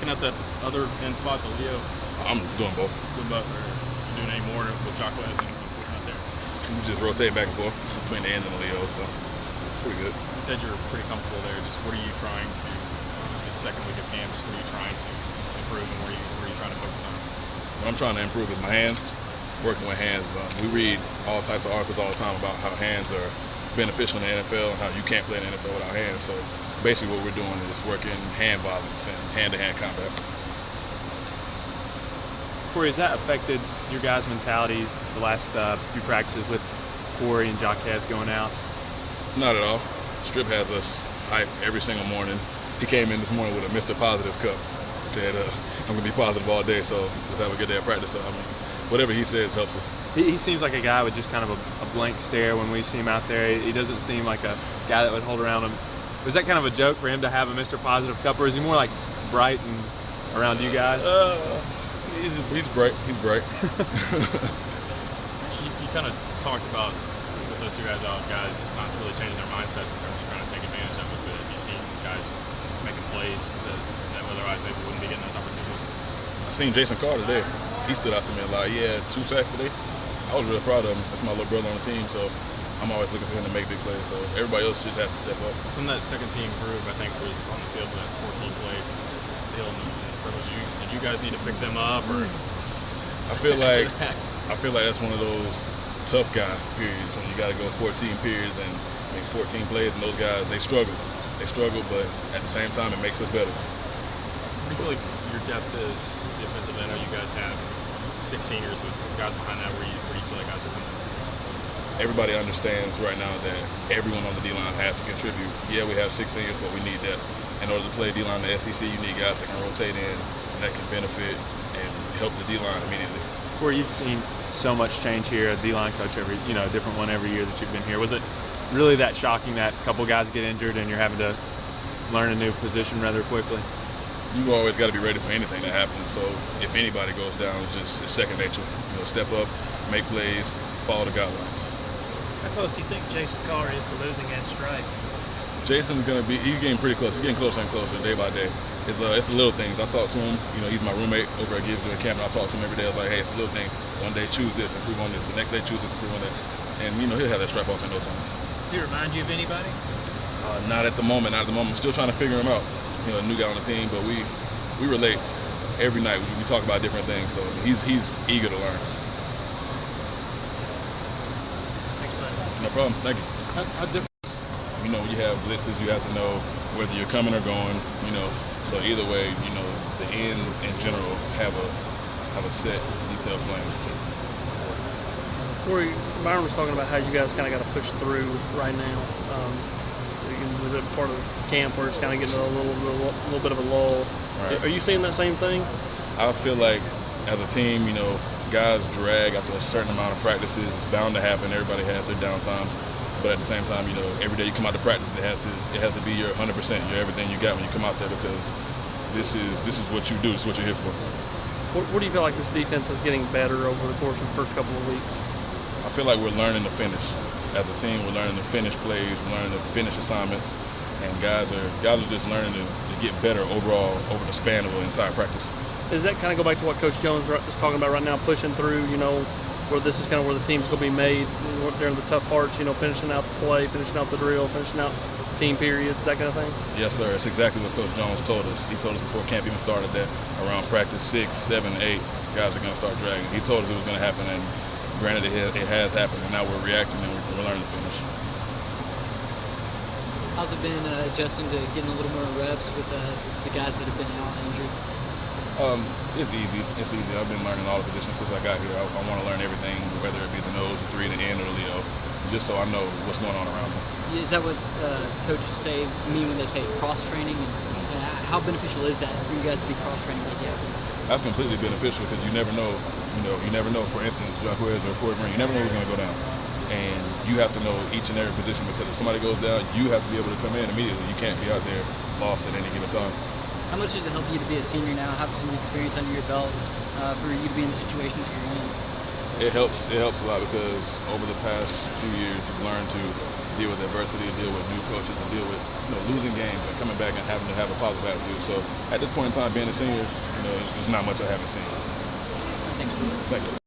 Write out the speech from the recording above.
looking at that other end spot, the Leo? I'm doing both. Doing both, or you doing any more with Jacquez and Corey out there? We just rotate back and forth between the end and the Leo, so pretty good. You said you're pretty comfortable there. Just what are you trying to, this second week of camp, just what are you trying to improve and where are you trying to focus on? What I'm trying to improve is my hands, working with hands. We read all types of articles all the time about how hands are beneficial in the NFL and how you can't play in the NFL without hands. So basically what we're doing is working hand violence and hand-to-hand combat. Corey, has that affected your guys' mentality the last few practices with Corey and Jacquez going out? Not at all. Strip has us hyped every single morning. He came in this morning with a Mr. Positive cup. He said, I'm going to be positive all day, so let's have a good day of practice. So, I mean, whatever he says helps us. He seems like a guy with just kind of a blank stare when we see him out there. He doesn't seem like a guy that would hold around him. Was that kind of a joke for him to have a Mr. Positive cup, or is he more like bright and around you guys? He's bright. He's bright. You kind of talked about with those two guys out, guys not really changing their mindsets in terms of trying to take advantage of it. But have you seen guys making plays that otherwise maybe wouldn't be getting those opportunities? I seen Jason Carr today. He stood out to me a lot. He had 2 sacks today. I was really proud of him. That's my little brother on the team, so I'm always looking for him to make big plays. So everybody else just has to step up. Some of that second team group, I think, was on the field for that 14-play deal in the scrimmage. Did you guys need to pick them up, or? I feel like that's one of those tough guy periods when you got to go 14 periods and make 14 plays, and those guys they struggle. They struggle, but at the same time, it makes us better. What do you feel like your depth is defensively? I know you guys have 6 seniors, but guys behind that, where do you feel like guys are coming? Everybody understands right now that everyone on the D-line has to contribute. Yeah, we have 6 seniors, but we need that. In order to play D-line in the SEC, you need guys that can rotate in, that can benefit and help the D-line immediately. Corey, you've seen so much change here, a D-line coach a different one every year that you've been here. Was it really that shocking that a couple guys get injured and you're having to learn a new position rather quickly? You always got to be ready for anything that happens. So if anybody goes down, it's second nature. Step up, make plays, follow the guidelines. How close do you think Jason Carr is to losing that stripe? Jason's he's getting pretty close. He's getting closer and closer day by day. It's the little things. I talk to him. He's my roommate over at Gibbs in camp, and I talk to him every day. I was like, hey, it's the little things. One day choose this, improve on this. The next day choose this, improve on that. And he'll have that stripe off in no time. Does he remind you of anybody? Not at the moment. I'm still trying to figure him out. A new guy on the team, but we relate every night. We talk about different things, so he's eager to learn. Thanks, buddy. No problem. Thank you. How different? When you have blitzes, you have to know whether you're coming or going. So either way, the ends in general have a set detailed plan. Corey, Byron was talking about how you guys kind of got to push through right now. With a part of camp where it's kind of getting a little bit of a lull. Right. Are you seeing that same thing? I feel like as a team, guys drag after a certain amount of practices. It's bound to happen. Everybody has their downtimes. But at the same time, every day you come out to practice, it has to be your 100%, your everything you got when you come out there, because this is what you do. This is what you're here for. What do you feel like this defense is getting better over the course of the first couple of weeks? I feel like we're learning to finish. As a team, we're learning to finish plays, we're learning to finish assignments, and guys are just learning to get better overall over the span of an entire practice. Does that kind of go back to what Coach Jones is talking about right now, pushing through, where this is kind of where the team's going to be made during the tough parts, finishing out the play, finishing out the drill, finishing out team periods, that kind of thing? Yes, sir. It's exactly what Coach Jones told us. He told us before camp even started that around practice 6, 7, 8, guys are going to start dragging. He told us it was going to happen, and granted it has happened, and now we're reacting and we're learning to finish. How's it been adjusting to getting a little more reps with the guys that have been out injured? It's easy. I've been learning all the positions since I got here. I want to learn everything, whether it be the nose, the 3, the end, or the Leo, just so I know what's going on around me. Is that what coaches mean when they say cross-training? And how beneficial is that for you guys to be cross-training like you have? That's completely beneficial because you never know. You never know. For instance, Jacquez or Corey Green, you never know who's going to go down. And you have to know each and every position, because if somebody goes down, you have to be able to come in immediately. You can't be out there lost at any given time. How much does it help you to be a senior now, have some experience under your belt, for you to be in the situation that you're in? It helps a lot, because over the past few years, you've learned to deal with adversity, deal with new coaches, and deal with losing games and coming back and having to have a positive attitude. So at this point in time, being a senior, it's not much I haven't seen. Thanks. Thank you.